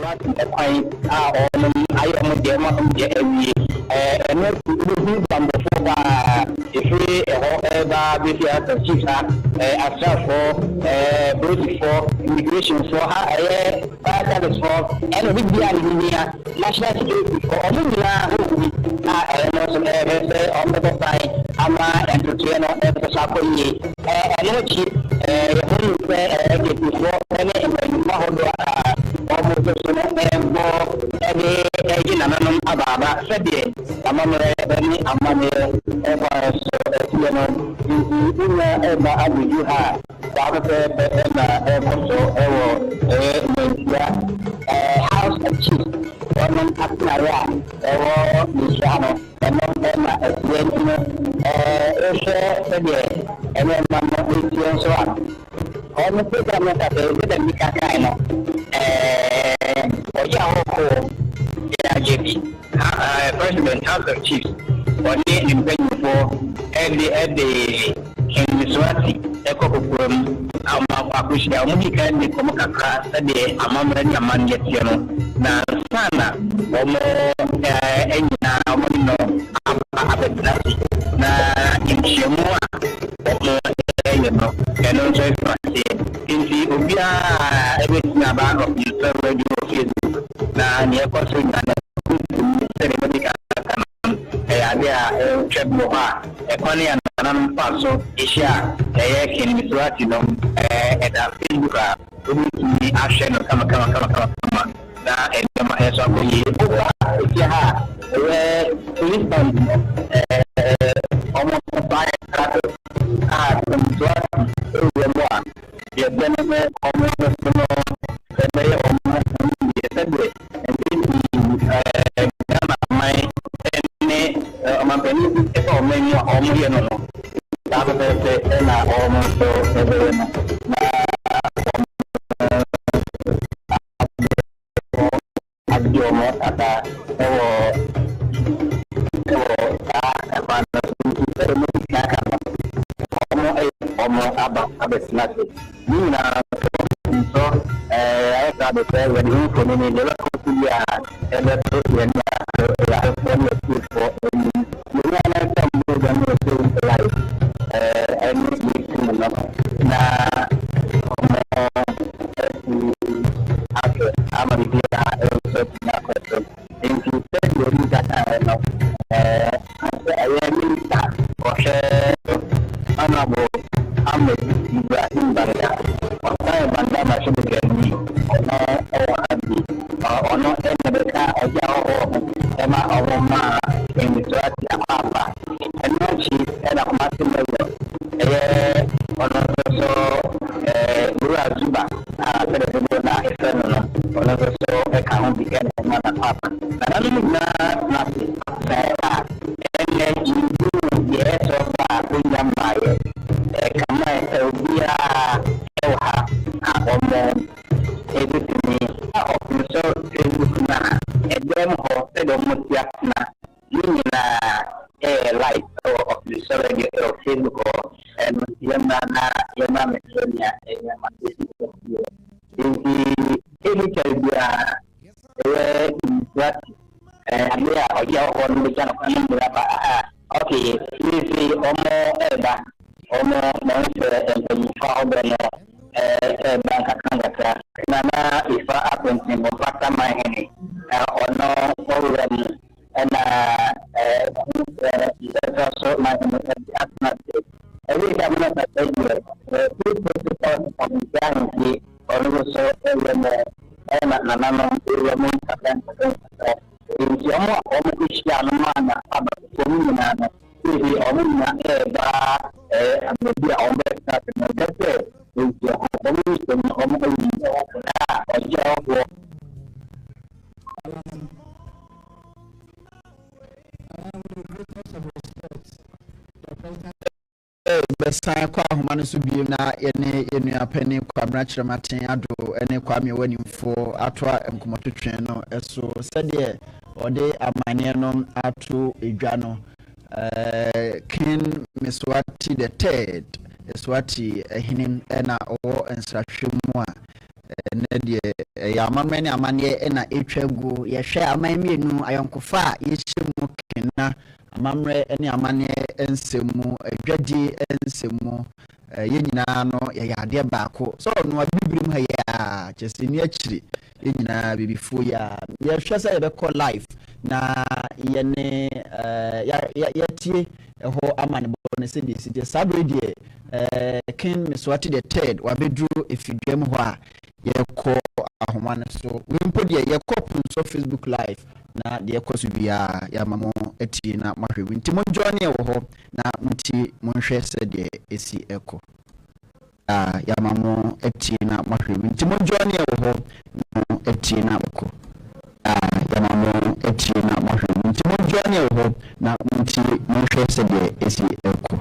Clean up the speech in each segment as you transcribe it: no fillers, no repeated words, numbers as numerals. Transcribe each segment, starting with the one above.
Mswati ekwai a ayo mo de ma de awie eno ku bambo fo ba efi eho ba be fi asa chifa asrafo broti for immigration for ha that for eno bi dia ni national security for omuna eno so on the ama entertainer sa ko yi eno chi yehonu get before ene ma hodo almost so no ene nanam ababa sede amamre bani amane so no ina ba abuju ha ba na so Manhyia house of chief on Aknara Mishano and na sede ene mama we so on the program that the Mikaka no President House of Chiefs on the invention for the Mswati ekokurum akushia mumika ni komaka sade amamra ni amanye tieno na sana omo enya omo abedasi na inchemua omo eno so ifasi inti obia ebetina ba of the radio Facebook na ni ekoso na ceremonies dia chebo ha ekoni anan paso isha kin Mswati no da Facebook ni action kama na kama eso ko yi ya ha police band almost by Mswati wa ya bene almost no bene almost Sign kwa humanu subi na yene apeni kwa mrachira matin ado ene kwa miwani mfo atwa mkumototwe no eso sede ode amane no ato edwa King Mswati the third Mswati ehinin ena owo ensrahwemu a ne de ya amamre ne amane na etwagu ye hwe amamienu ayonkofa ye hyemu kena amamre ne amane ensemu adwadi ensemu ye nyina no ye ade baako so no abibirim ha ya chesini akiri ye nyina bibifo ya ye hwe sa ye be call live na ye ne ya tie ho amane bo ne se de si sabre de King Mswati the third wabedru efidwam ho a ye ko ahoma ne so wimpo de ye ko so Facebook live na de ko so bia ya mamo eti na mahwe nti mo join ye wo ho na nti mo hwe se de esi eko ya mamo eti na mahwe nti mo join ye wo ho na eti na eko ya mamo eti na mahwe nti mo join ye wo ho na nti mo hwe se de esi eko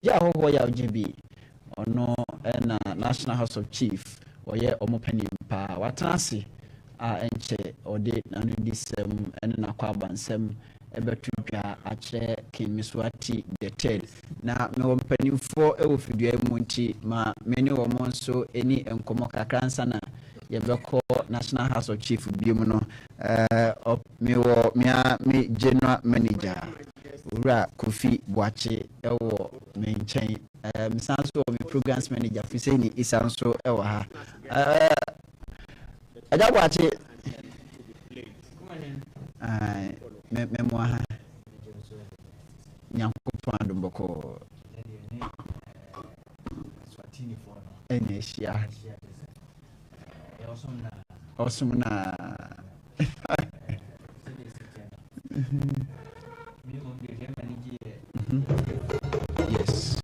ya ho ya OGB ono na National House of Chief oye omopanim pa watanse a enche ode nanu disem ene na kwabansem ebetudwa ache King Mswati the third na me wompanimfo e wofidua mu nti ma meni wo monso eni enkomo kakransa na yebeko National House of Chief biemu no me general manager Ura Kofi Boache ewo me nchen misanso me programs manager Fiseni Isanso ewo ha aja Boache me mo ha nyankopon adomboko swatini for no eneshia osumna yes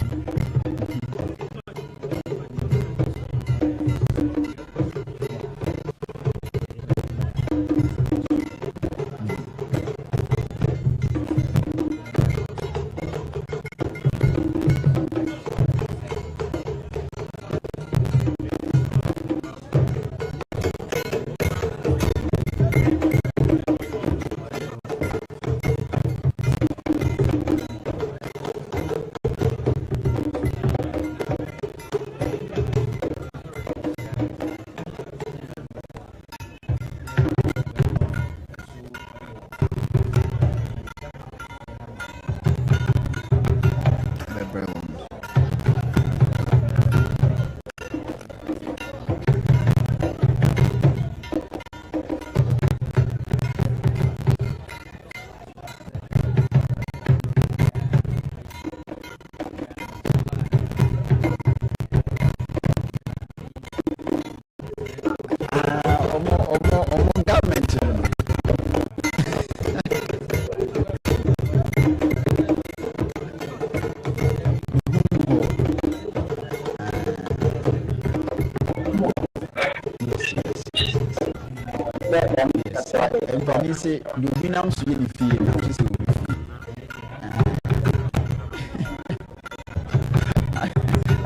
and say you be now so you feel now to say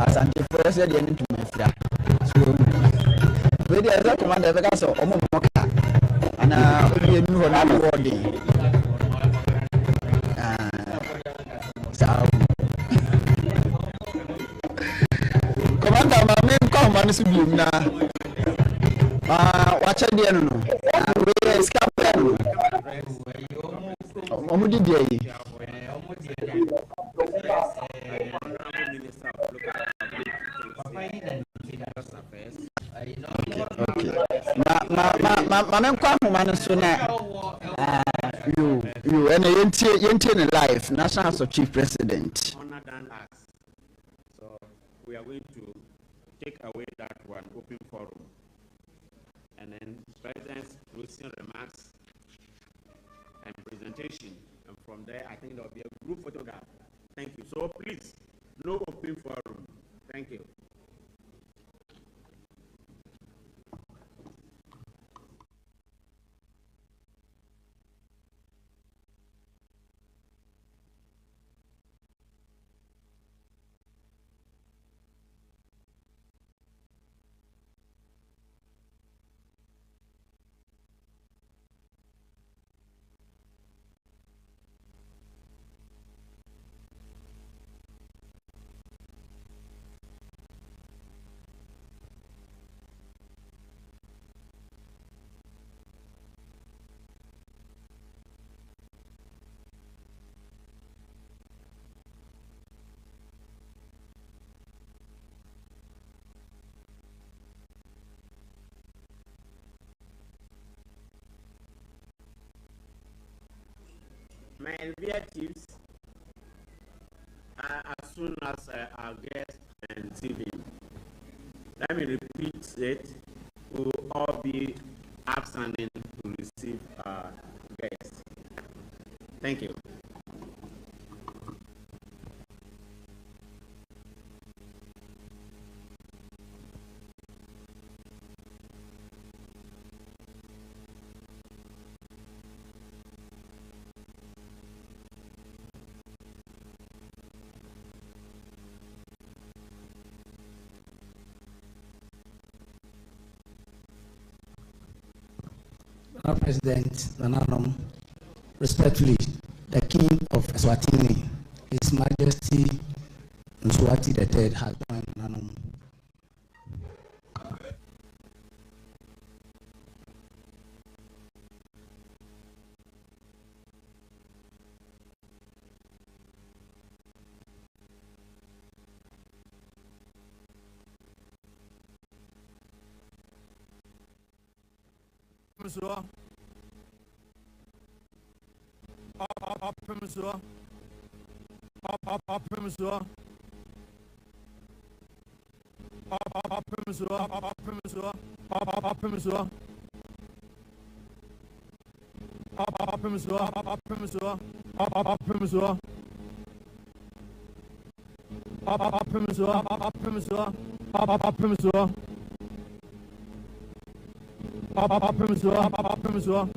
Asanteman said you need to me fia so we dey as commander be ka so omo moka ana obi enu ho na word commander ma me ko ma no so bi na wacha dia no we scapel omo di dia yi okay ma kwa homa no so na you and yentie in life National House of Chief President honor than us. So we are going to take away that one open forum and then President's closing remarks and presentation, and from there I think there will be a group photograph. Thank you. So please, no open forum. Thank you. My invectives as soon as our guests and TV. Let me repeat it. We will all be outstanding to receive our guests. Thank you. President Nananom, respectfully, the King of Eswatini, His Majesty Mswati III has joined Nananom. Mswa. Mswa. Mswa.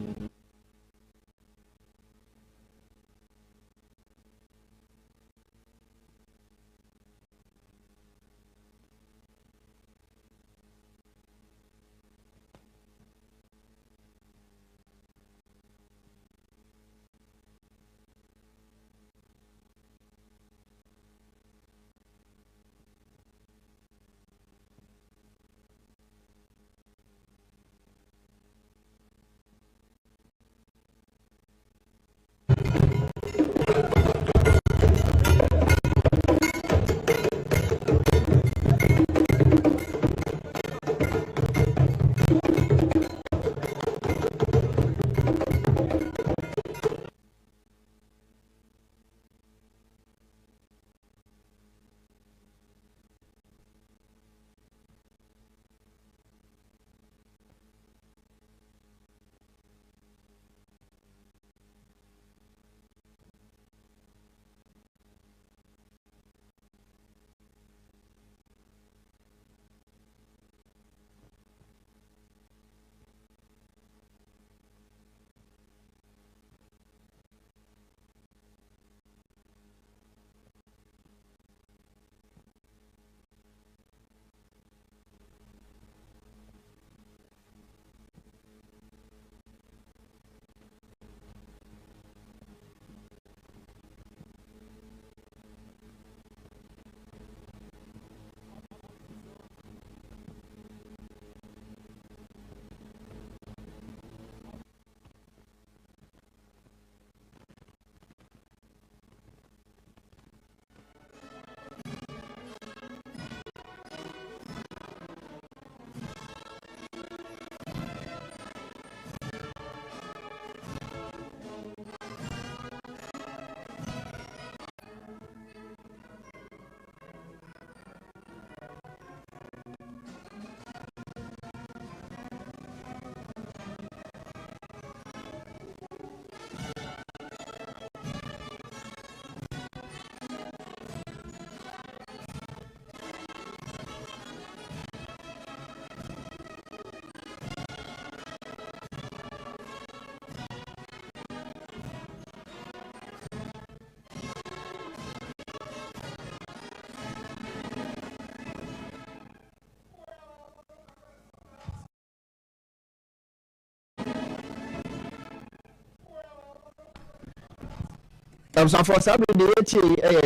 For some of the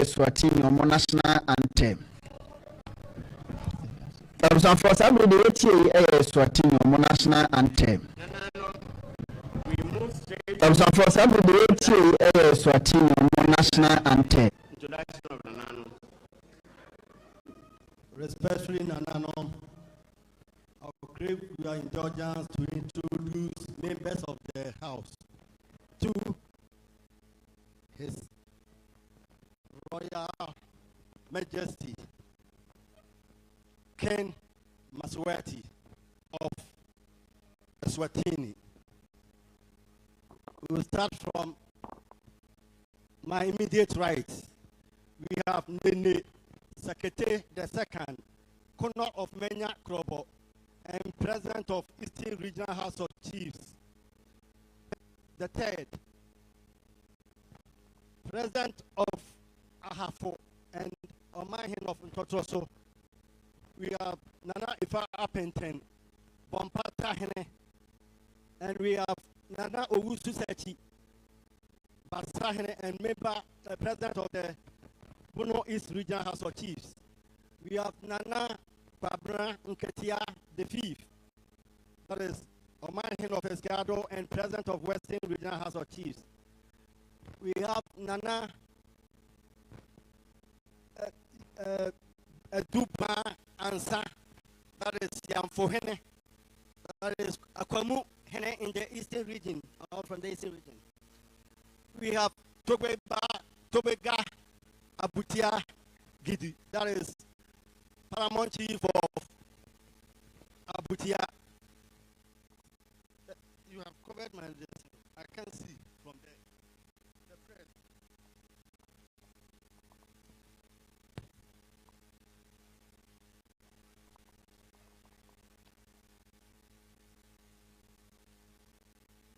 Swatini or national anthem. For some of the Swatini or national anthem. For some of the Swatini or national anthem. Introduction of Nanano. Respectfully, Nanano, I will crave your indulgence to introduce members of the House to His Royal Majesty King Mswati of Eswatini. We will start from my immediate right. We have Nene Secretary the Second, Colonel of Manhyia Krobo, and President of Eastern Regional House of Chiefs. The third, President of Ahafo and Omahin of Ntotroso. We have Nana Ifa Apenten, Bompata Hene, and we have Nana Owusu Sechi, Basahene, and member, president of the Bono East Regional House of Chiefs. We have Nana Babra Nketia the Fifth, that is Oman of Esgado and president of Western Regional House of Chiefs. We have Nana Dupa Ansa, that is Yamfohene, that is Akwamu Hene in the Eastern region, or from the Eastern region. We have Tobega Abutia Gidi, that is Paramount Chief of Abutia. You have covered my list. I can't see from there. The press.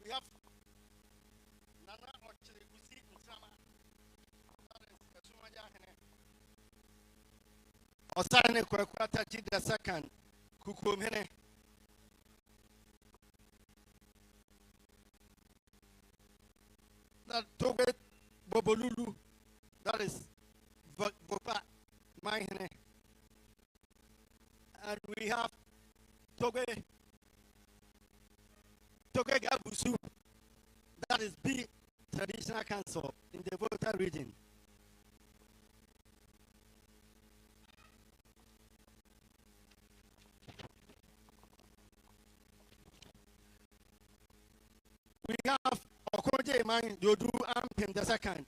We have Nana Ochirikusi Ntrama. That is Sumaja Hene. Osane Kwakwata Ji the second. Kukum Hene. That Toge Bobolulu. That is Bopa Mahene. And we have Toge Gabusu. That is B Traditional Council in the Volta region. We have Okoje Mine, Yodu Ampim the second,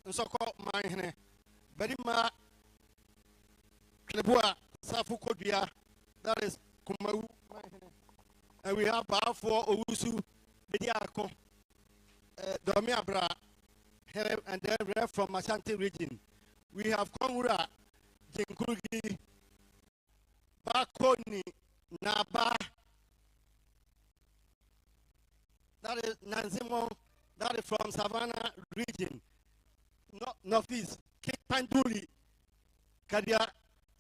and so called Mine, Berima Klebua, Safu Kodbia, that is Kumau, and we have Bafo Owusu, Bediako, Domiabra, and then ref from Asante region. We have Kongura, Jinkurugi, Bakoni, Naba, that is Nanzimo, that is from Savannah region, Northeast, Kikpanduli, Kadia,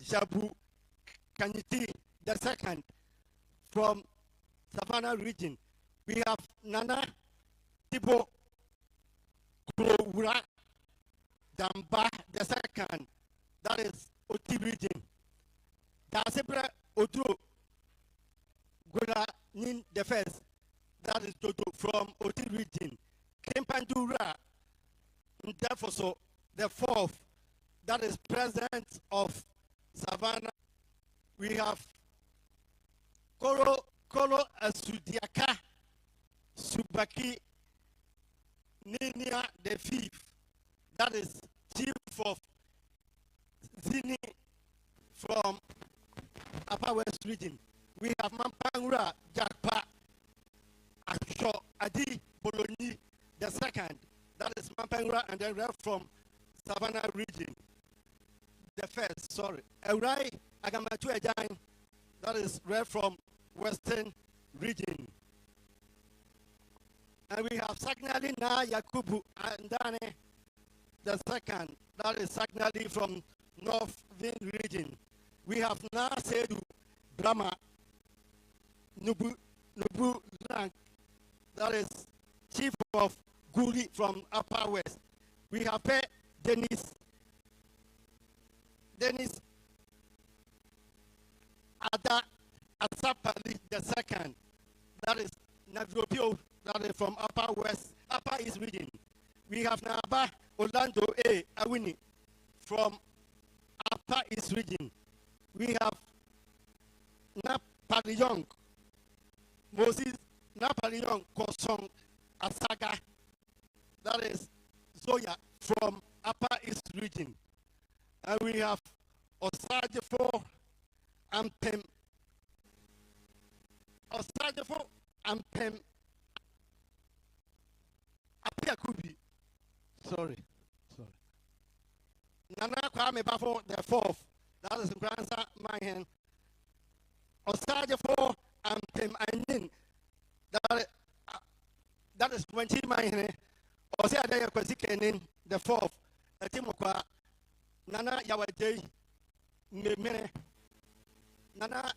Jabu, Kanyiti, the second, from Savannah region. We have Nana, Tibo, Kurowura, Damba, the second, that is Oti region. Dasebra Odu, Gula Nin, the first, that is Dodo from Oti region. Kempandura, Ndefoso, the fourth, that is president of Savannah. We have Kolo Asudiaka, Subaki, Ninia the fifth, that is chief of Zini from Upper West region. We have Mampangura, Jakpa, Asho, Adi, Bologna, the second, that is Mampangura, and then rep from Savannah region. The first, sorry. Eurai Agamatu Ejain, that is rep from Western region. And we have Sagnali Na Yakubu Andane, the second, that is Sagnali from North Vin region. We have Na Sedu Brahma Nubu Rank, that is chief of Guli from Upper West. We have Dennis Ada Asapali the second, that is Navropio, that is from Upper East region. We have Naba Orlando A Awini from Upper East region. We have Napaliyong Moses Napaliyong Kosong Asaga, that is Zoya from Upper East region. And we have Osajefo Ampem Apiakubi. Sorry. Nana Kwame Bafo the fourth, that is grandson Manhyia. Osajefo Ampem Anin, that is 20 Manhyia. Osajefo Kwasikenin the fourth, the Timokwa. Nana Yawajay Mene Nana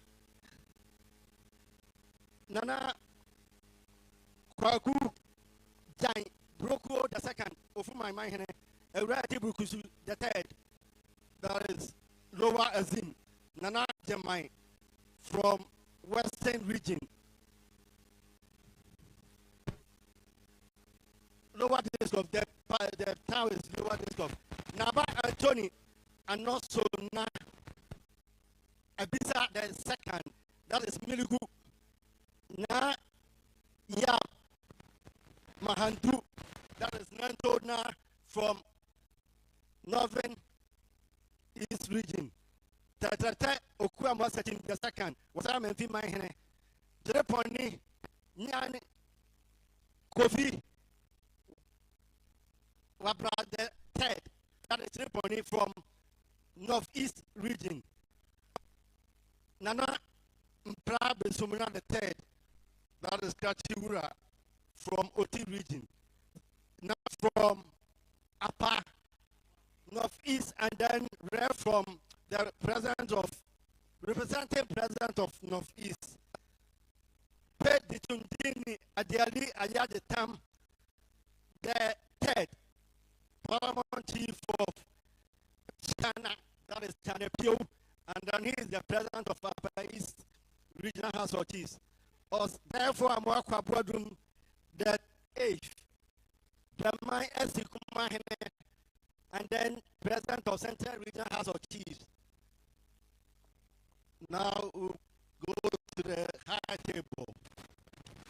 Kwaku Jai Broko the second, of my mind, a Rati Brukusu the third, that is Lower Azim, Nana Jamai from Western region. Lower disk of the town is lower disk of Naba Antony and also Na Abisa the second, that is Miligu Na Ya Mahandu, that is Nantona from Northern East region. Tata Okuam was setting the second, was I meant in my hand. Jereponi Nyan Kofi Wabra the third, that is Jereponi from Northeast region. Nana Mpra Besumuna the third, that is Kachiura from Oti region. Now from Upper Northeast, and then rare from the representing president of Northeast. Pet Ditundini Adiali Ayadatam, the third paramount chief of China, that is China Pio, and then he is the president of Upper East Regional House of Chiefs. Therefore, I'm working the eighth, the my Esikumahene, and then president of Central Regional House of Chiefs. Now we'll go to the high table.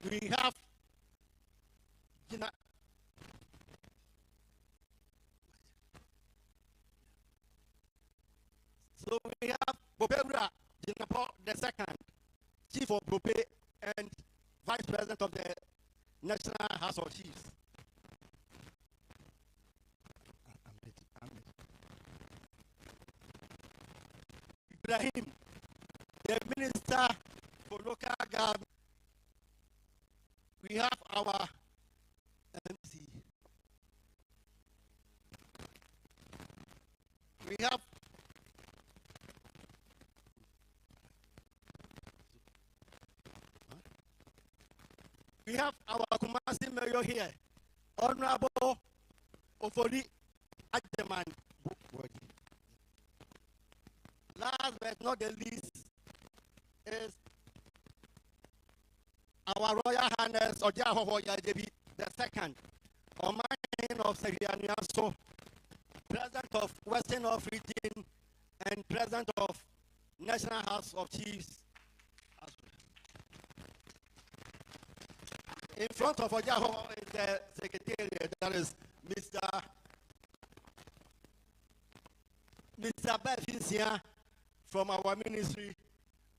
We have so we have Bobebra Jinapo the second, chief of Bobe and vice president of the National House of Chiefs. Ibrahim, the minister for local government. We have our MC. We have our Kumasi mayor here, Honorable Ofori Asanteman. Last but not the least is our Royal Highness Ojahoho Yadebi the second, Oman of Serianiaso, President of Western North Region and President of National House of Chiefs. In front of Ojahoho is the Secretariat, that is Mr. Befisia from our ministry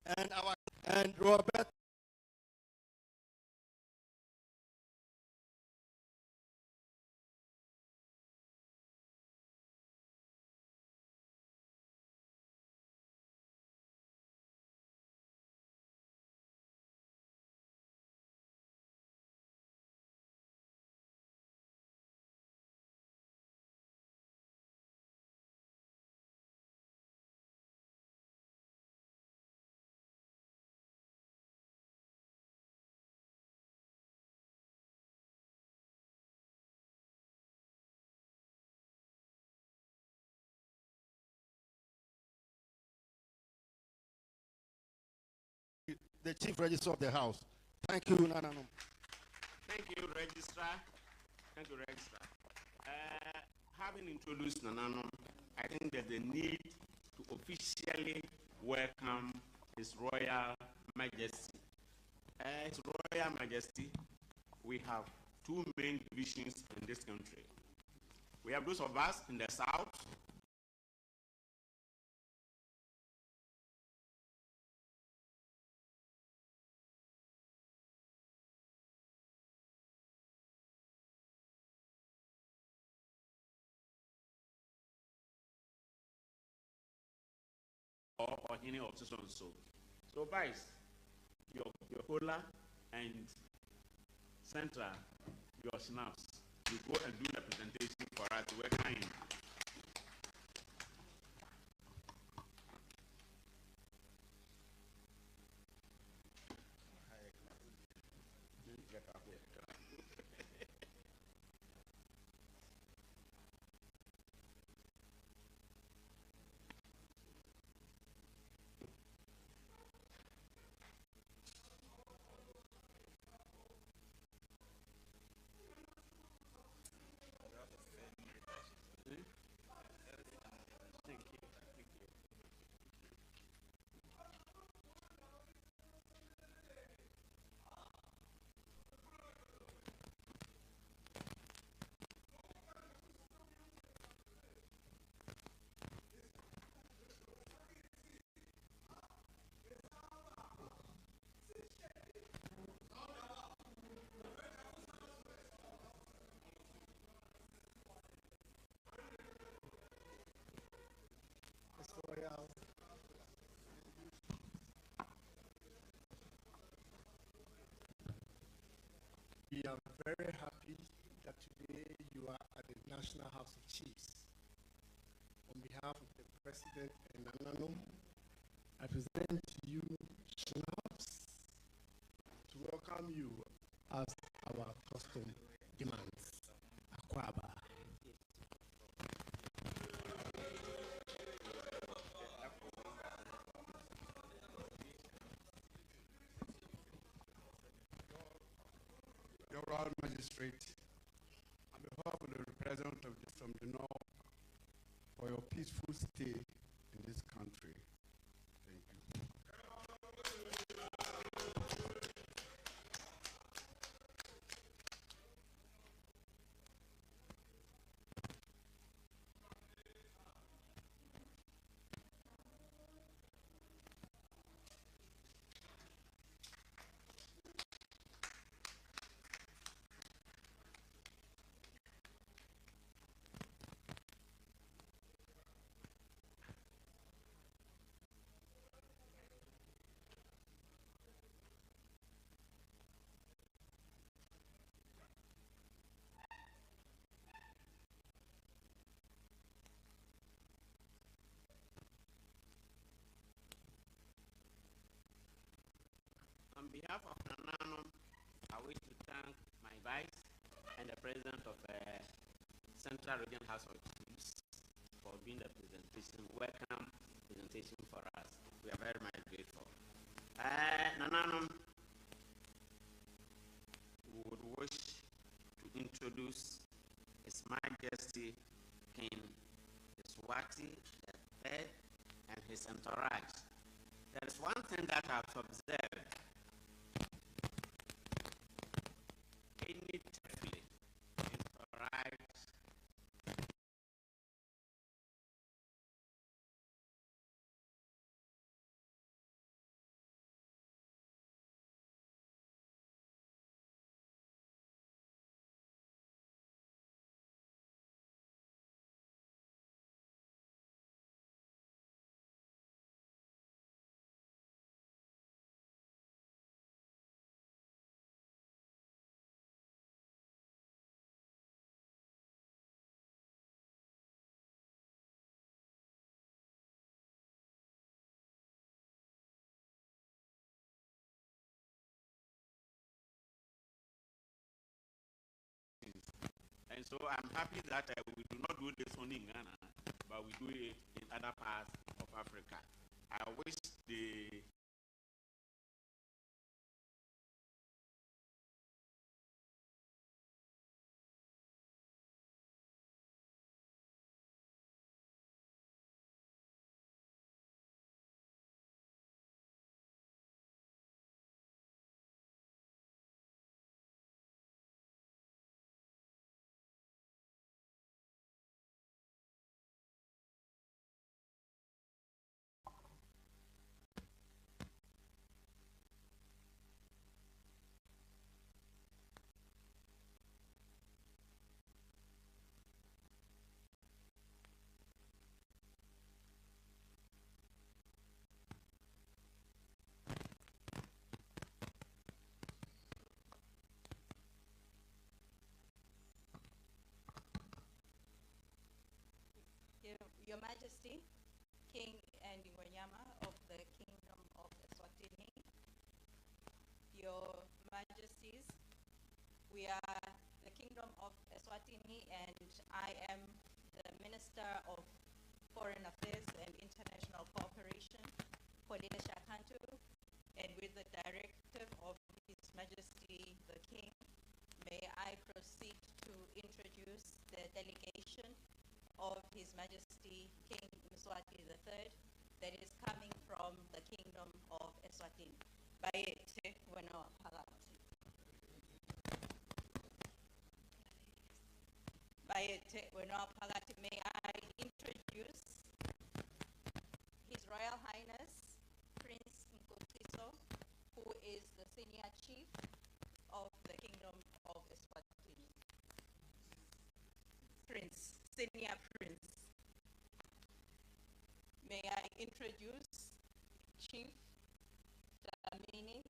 and Robert the Chief Registrar of the House. Thank you, Nanano. Thank you, Registrar. Thank you, Registrar. Having introduced Nanano, I think there's a need to officially welcome His Royal Majesty. His Royal Majesty, we have two main divisions in this country. We have those of us in the south, or any of so and so. So Vice, your Kola and Central, your snaps, you go and do the presentation for us. Welcome him. very happy that today you are at the National House of Chiefs. On behalf of the President and Nanano, I present to you schnapps to welcome you as our custom demands. Akwaba. Your Royal Magistrate, on behalf of the representative from the North, for your peaceful stay in this country. Thank you. On behalf of Nanano, I wish to thank my vice and the president of Central Region House of Chiefs for doing the presentation, welcome presentation for us. We are very much grateful. Nanano would wish to introduce His Majesty King Mswati III and his entourage. There is one thing that I've observed. Any carefully entourage and so I'm happy that we do not do this only in Ghana, but we do it in other parts of Africa. I wish the Your Majesty, King and Ingonyama of the Kingdom of Eswatini, Your Majesties, we are the Kingdom of Eswatini and I am the Minister of Foreign Affairs and International Cooperation, Kolile Shakantu, and with the directive of His Majesty the King, may I proceed to introduce the delegation of His Majesty King Mswati III that is coming from the Kingdom of Eswatini. Bayete wena phakathi. Bayete wena phakathi, may I introduce His Royal Highness Prince Mkutiso, who is the Senior Chief of the Kingdom of Eswatini. Prince, Senior Prince. May I introduce Chief Dlamini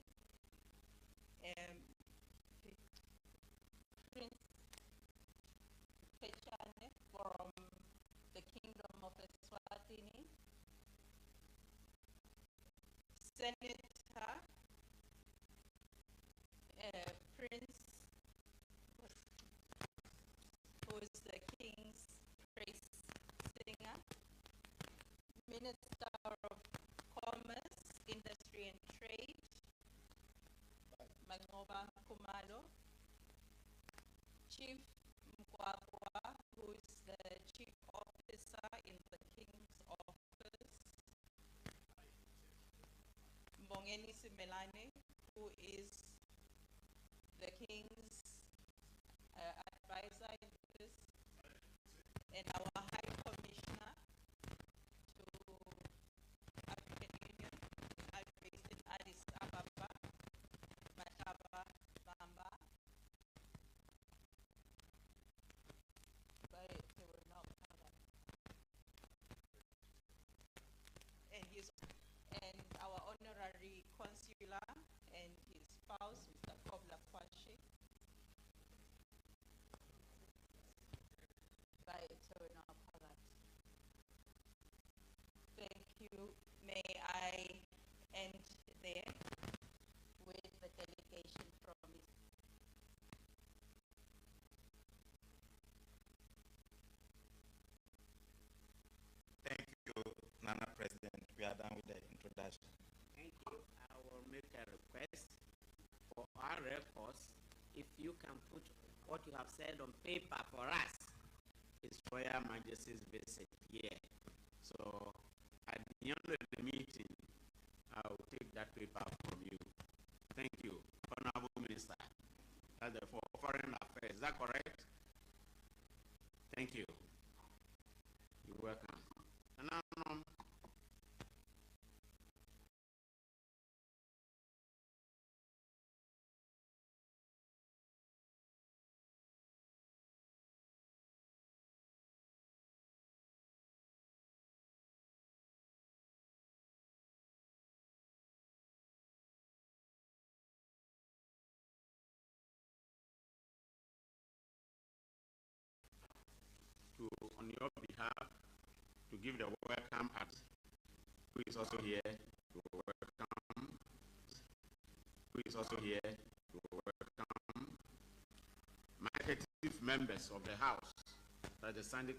Senator Prince, who is the King's praise singer, Minister of Commerce, Industry and Trade, Mangoba Kumalo, Chief Mkwakwa, who is the Chief Officer in the King's Office, Mbongeni Simelane, who is the King's advisor in this, and our High Commissioner to African Union, based in Addis Ababa, Mataba Bamba. But they were not covered. And our honorary consular and his spouse, Mr. Kobla Kwashi. But they were not covered. Thank you. May I end there with the delegation from Thank you, Nana President. We are done with the introduction. Thank you. I will make a request for our records. If you can put what you have said on paper for us, His Royal Majesty's visit here. So at the end of the meeting, I will take that paper from you. Thank you, Honorable Minister. That's for Foreign Affairs. Is that correct? Thank you. You're welcome. And now, on your behalf, to give the welcome at who is also here to welcome, who is also here to welcome my executive members of the House, that the Sunday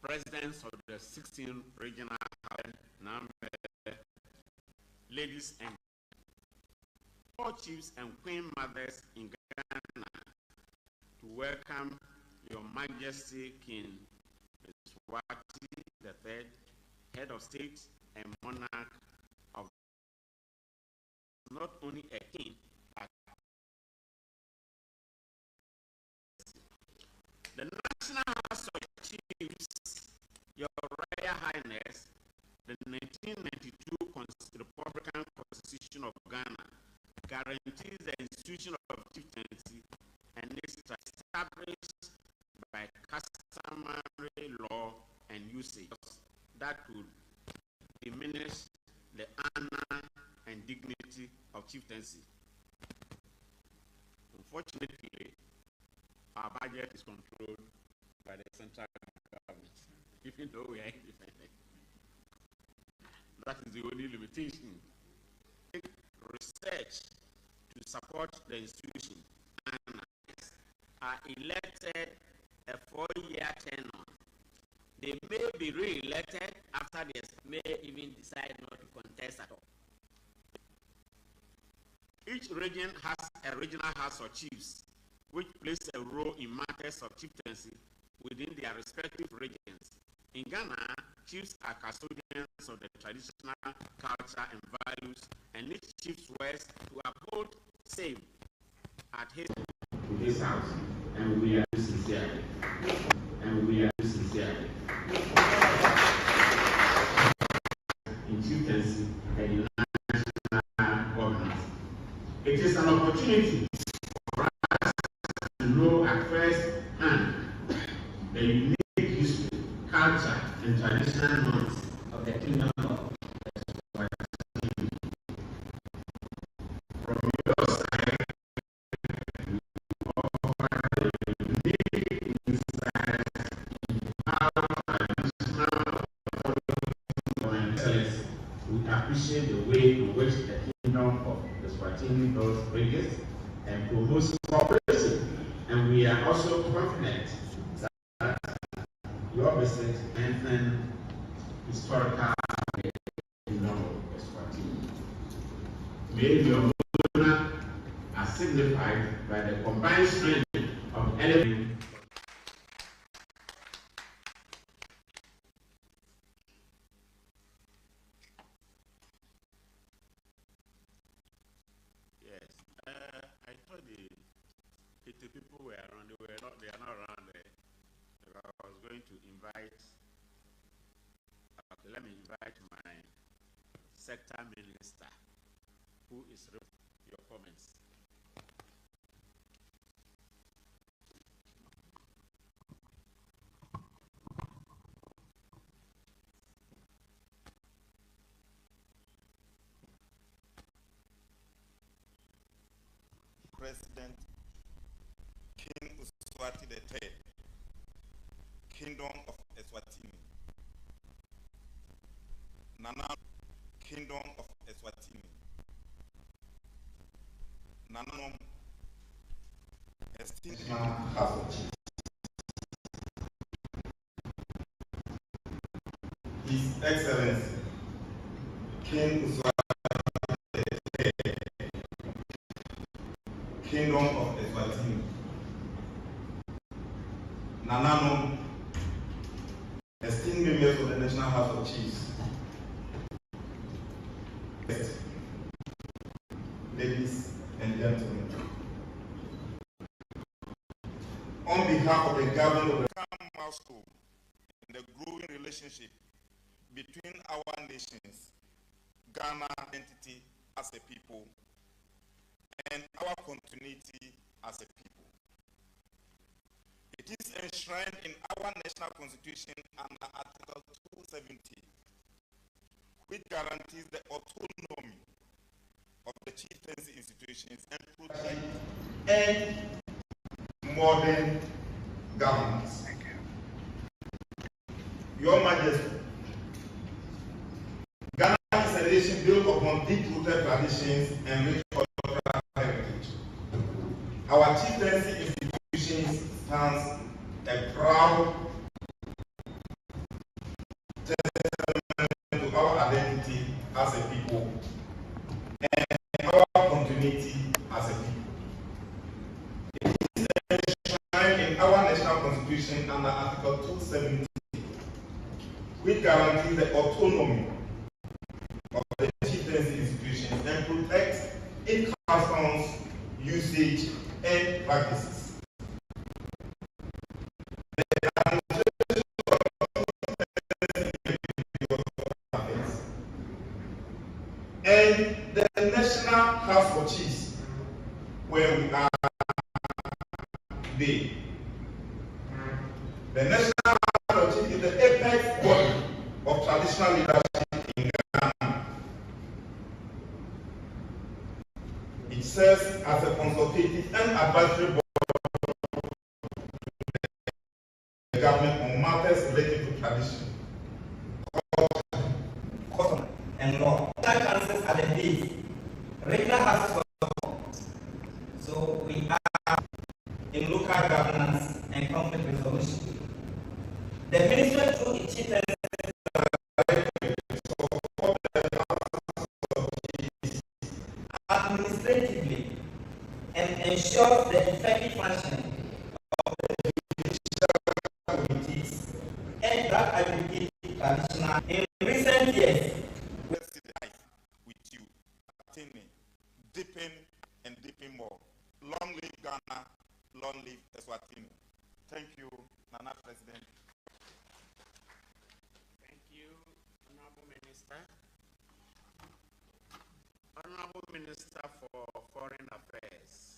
presidents of the 16 regional House, ladies and all chiefs and queen mothers in Ghana, to welcome Your Majesty King Mswati III, Head of State and Monarch of not only a king, but the National House of Chiefs, Your Royal Highness, the 1992 Republican Constitution of Ghana guarantees the institution of chieftaincy and is established by customary law and usage that would diminish the honor and dignity of chieftaincy. Unfortunately, our budget is controlled by the central government, even though we are independent. That is the only limitation. Research to support the institution and are elected a 4-year tenure. They may be re-elected after they may even decide not to contest at all. Each region has a regional house of chiefs, which plays a role in matters of chieftaincy within their respective regions. In Ghana, chiefs are custodians of the traditional culture and values, and each chief swears to uphold same at his to this house, and we are sincere. And we are sincere. In chieftaincy and in national governance, it is an opportunity for us to know at first hand the unique history, culture, and traditional norms of the kingdom of Mswati. From your side, we offer the unique insights into how traditional authorities of excellence would appreciate the way Eswatini Health Bridges and promotes cooperation. And we are also confident that your visit strengthens historical kingdom of Eswatini. May your honor are signified by the combined strength of elements. I thought the people were around. They are not around there. I was going to invite. Okay, let me invite my sector minister, who is your comments. President King Mswati III, Kingdom of Eswatini. Nana, Kingdom of Eswatini. Nananom, esteemed House of Chiefs. His Excellency, King Mswati III, Kingdom of Eswatini. Nananom, esteemed members of the National House of Chiefs. Ladies and gentlemen, on behalf of the government of the milestone in the growing relationship between our nations, Ghana entity as a people, and our continuity as a people. It is enshrined in our national constitution under Article 270, which guarantees the autonomy of the chieftaincy institutions and protect and modern governance. Your Majesty, Ghana is a nation built upon deep-rooted traditions and rich cultural heritage. Our chieftaincy institutions stands a proud testament to our identity as a people and our continuity as a people. It is enshrined in our national constitution under Article 270, which guarantees the autonomy of the chieftaincy institutions and protects its customs, usage, and practices. And the National House of Chiefs, where we are today. The National House of Chiefs is the apex body of traditional leadership in Ghana. It serves as a consultative and advisory body to the government on matters related to tradition, culture, custom, and law. That councils are the base. Regular houses of so we are in local governance and conflict resolution. The ministry through its chieftains administratively and ensures the effective functioning of the judicial committees and that aggregate traditional. In recent years, we see the life with you, attaining, deepen, and deepen more. Long live Ghana, long live Eswatini. Thank you, Nana President. Thank you, Honorable Minister. Honorable Minister for Foreign Affairs.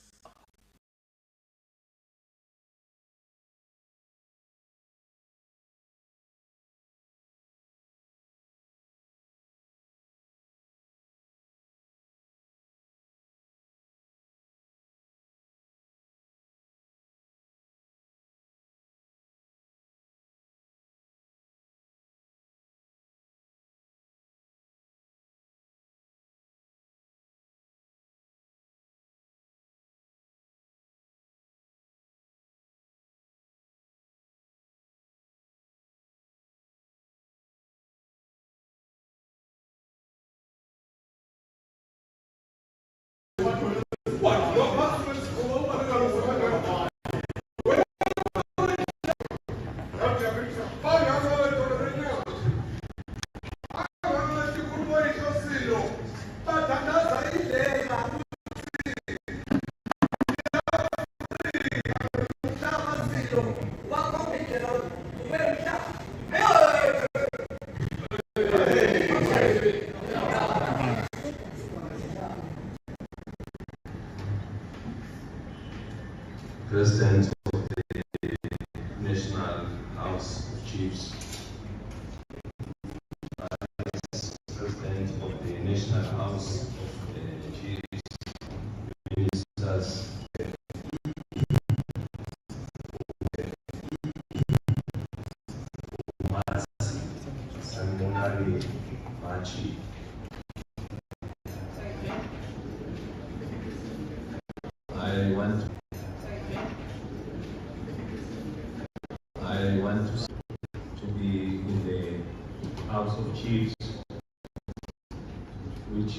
President of the National House of Chiefs, Vice President of the National House of Chiefs, Ministers, ceremonial Machi. I want to be in the House of Chiefs, which